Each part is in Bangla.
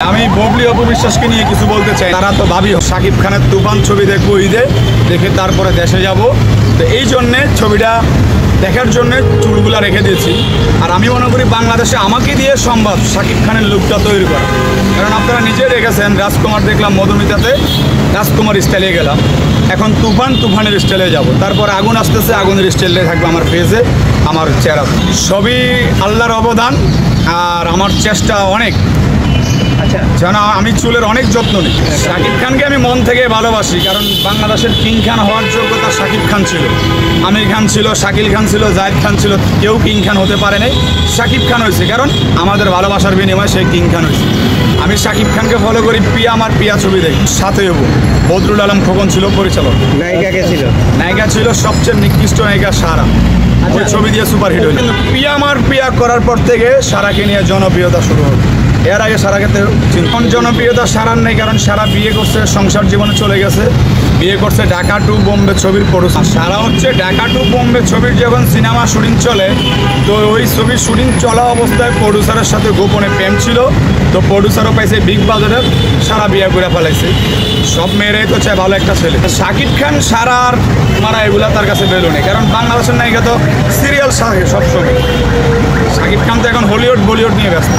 আমি ববলি অপু বিশ্বাসকে নিয়ে কিছু বলতে চাই। তারা তো ভাবি শাকিব খানের তুফান ছবি দেখবো ঈদে, দেখে তারপরে দেশে যাব। তো এই জন্যে ছবিটা দেখার জন্য চুলগুলা রেখে দিয়েছি। আর আমি মনে করি বাংলাদেশে আমাকে দিয়ে সম্ভব শাকিব খানের লুকটা তৈরি করা। কারণ আপনারা নিজেই দেখেছেন রাজকুমার দেখলাম মধুমিতাতে, রাজকুমার স্টাইলে গেলাম। এখন তুফানের স্টাইলে যাব। তারপর আগুন আসতেছে, আগুনের স্টাইলে থাকবে আমার ফেসে, আমার চেহারা। সবই আল্লাহর অবদান আর আমার চেষ্টা অনেক। আচ্ছা, যেন আমি চুলের অনেক যত্ন নিই। শাকিব খানকে আমি মন থেকে ভালোবাসি, কারণ বাংলাদেশের কিং খান হওয়ার যোগ্যতা শাকিব খান ছিল, আমির খান ছিল, শাকিল খান ছিল, জায়েদ খান ছিল। কেউ কিং খান হতে পারে নাই, শাকিব খান হয়েছে। কারণ আমাদের ভালোবাসার বিনিময়ে সেই কিং খান হয়েছে। আমি শাকিব খানকে ফলো করি, পিয়া আমার পিয়া ছবি দেখি। সাথে হবো বদরুল আলম খোকন ছিল পরিচালক। নায়িকা কে ছিল? নায়িকা ছিল সবচেয়ে নিকৃষ্ট নায়িকা সারা। ওই ছবি দিয়ে সুপারহিট হইল। কিন্তু পিয়া আমার পিয়া করার পর থেকে সারাকে নিয়ে জনপ্রিয়তা শুরু হলো। এর আগে সারাকে কোন জনপ্রিয়তা সারার নেই, কারণ সারা বিয়ে করছে, সংসার জীবনে চলে গেছে, বিয়ে করছে ঢাকা টু বোম্বে ছবির প্রডিউসার। সারা হচ্ছে ঢাকা টু বোম্বে ছবির যখন সিনেমা শুটিং চলে, তো ওই ছবির শুটিং চলা অবস্থায় প্রডিউসারের সাথে গোপনে প্রেম ছিল। তো প্রডিউসারও পাইছে বিগ বাজারের, সারা বিয়ে করে ফেলাইছে। সব মেয়েরাই তো চায় ভালো একটা ছেলে। শাকিব খান সারার মারা এগুলা তার কাছে বেরো নেই, কারণ বাংলাদেশের নায়িকা তো সিরিয়াল সাথে সবসময়। শাকিব খান তো এখন হলিউড বলিউড নিয়ে ব্যস্ত।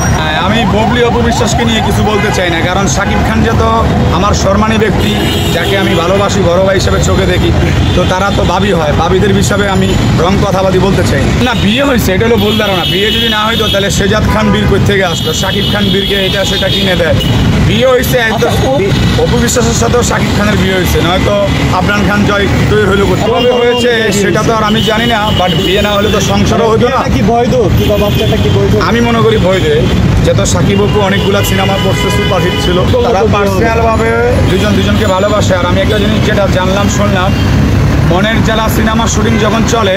আমি ববলি অপু বিশ্বাসকে নিয়ে কিছু বলতে চাই না, কারণ শাকিব খান যে তো আমার সম্মানী ব্যক্তি, যাকে আমি ভালোবাসি, বড় ভাই হিসেবে চোখে দেখি। তো তারা তো ভাবি হয়, ভাবিদের বিষয়ে আমি রং কথাবাদী বলতে চাই না। বিয়ে হয়েছে এটা হলো ভুল ধারণা। বিয়ে যদি না হয়তো তাহলে শেজাদ খান বীর কই থেকে আসলো, শাকিব খান বীরকে এটা সেটা কিনে দেয়। বিয়ে হয়েছে একদম অপু বিশ্বাসের সাথেও শাকিব খানের বিয়ে হয়েছে, নয়তো আফরান খান জয় তৈরি হইলো কবে হয়েছে সেটা তো আর আমি জানি না। বাট বিয়ে না হলে তো সংসারও হতো না। কি বৈধ কিংবা বাচ্চাটা কি বৈধ? আমি মনে করি বৈধ। যেহেতু সাকিব অপু অনেকগুলা সিনেমা করছে, সুপারহিট ছিল, তারা পার্সোনালভাবে দুজনকে ভালোবাসে। আর আমি একটা জিনিস যেটা জানলাম শুনলাম, মনের জ্বালা সিনেমা শুটিং যখন চলে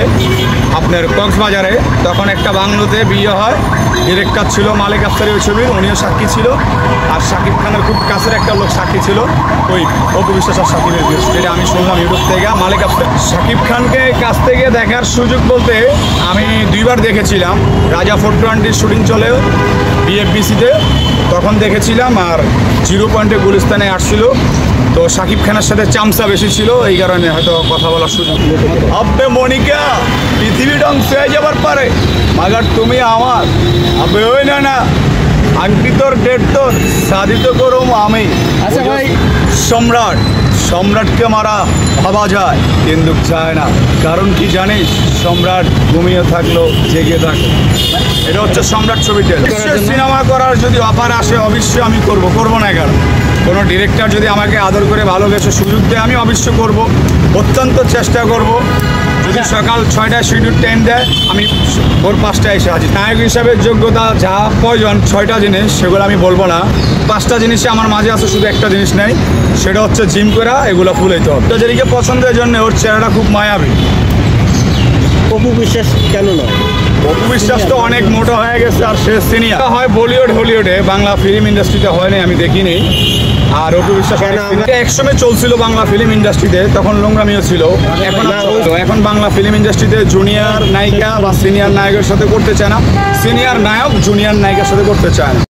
আপনার কক্সবাজারে, তখন একটা বাংলোতে বিয়ে হয়। ডিরেক্টর ছিল মালিক আফসারি ওই ছবির, উনিও সাক্ষী ছিল। আর শাকিব খানের খুব কাছের একটা লোক সাক্ষী ছিল ওই অপু বিশ্বাস আর শাকিবের বিয়ে, যেটা আমি শুনলাম ইউটিউব থেকে। মালিক আফসারি শাকিব খানকে কাছ থেকে দেখার সুযোগ বলতে আমি 2বার দেখেছিলাম। রাজা 420 শুটিং চলে বিএফবিসিতে, তখন দেখেছিলাম। আর 0 পয়েন্টে গুলিস্তানে আসছিল। তো শাকিব খানের সাথে চামচা বেশি ছিল, এই কারণে হয়তো কথা বলার সুযোগ। আব্বে মনিকা পৃথিবী ধ্বংস হয়ে যাবার পারে, মাগার তুমি আমার। আবে ওই না আংটি তোর ডেট তোর শাদি তো করুম আমি। আচ্ছা ভাই, সম্রাটকে মারা ভাবা যায় কিন্তু চায় না। কারণ কি জানিস, সম্রাট ঘুমিয়ে থাকলো জেগে থাকলো। এটা হচ্ছে সম্রাট ছবিটা। সিনেমা করার যদি অফার আসে অবশ্যই আমি করবো না। কারণ কোনো ডিরেক্টর যদি আমাকে আদর করে ভালোবেসে সুযোগ দেয় আমি অবশ্যই করব, অত্যন্ত চেষ্টা করব। যদি সকাল 6টায় শিডিউল টাইম দেয় আমি ভোর 5টায় এসে আছি। নায়ক হিসাবে যোগ্যতা যা প্রয়োজন 6টা জিনিস, সেগুলো আমি বলবো না। 5টা জিনিসে আমার মাঝে আছে, শুধু একটা জিনিস নেই, সেটা হচ্ছে জিম করা। এগুলো ফুলাইতে হবে। তো যেদিকে পছন্দের জন্য ওর চেহারাটা খুব মায়াবী। অপু বিশ্বাস কেন নয়? অপু বিশ্বাস তো অনেক মোটা হয়ে গেছে, আর সে সিনিয়র হয় বলিউড হলিউডে, বাংলা ফিল্ম ইন্ডাস্ট্রিতে হয়নি, আমি দেখিনি। আর অপু বিশ্বাস একসময় চলছিল বাংলা ফিল্ম ইন্ডাস্ট্রিতে, তখন নোংরামিও ছিল। এখন বাংলা ফিল্ম ইন্ডাস্ট্রিতে জুনিয়র নায়িকা বা সিনিয়র নায়কের সাথে করতে চায় না, সিনিয়র নায়ক জুনিয়র নায়িকার সাথে করতে চায় না।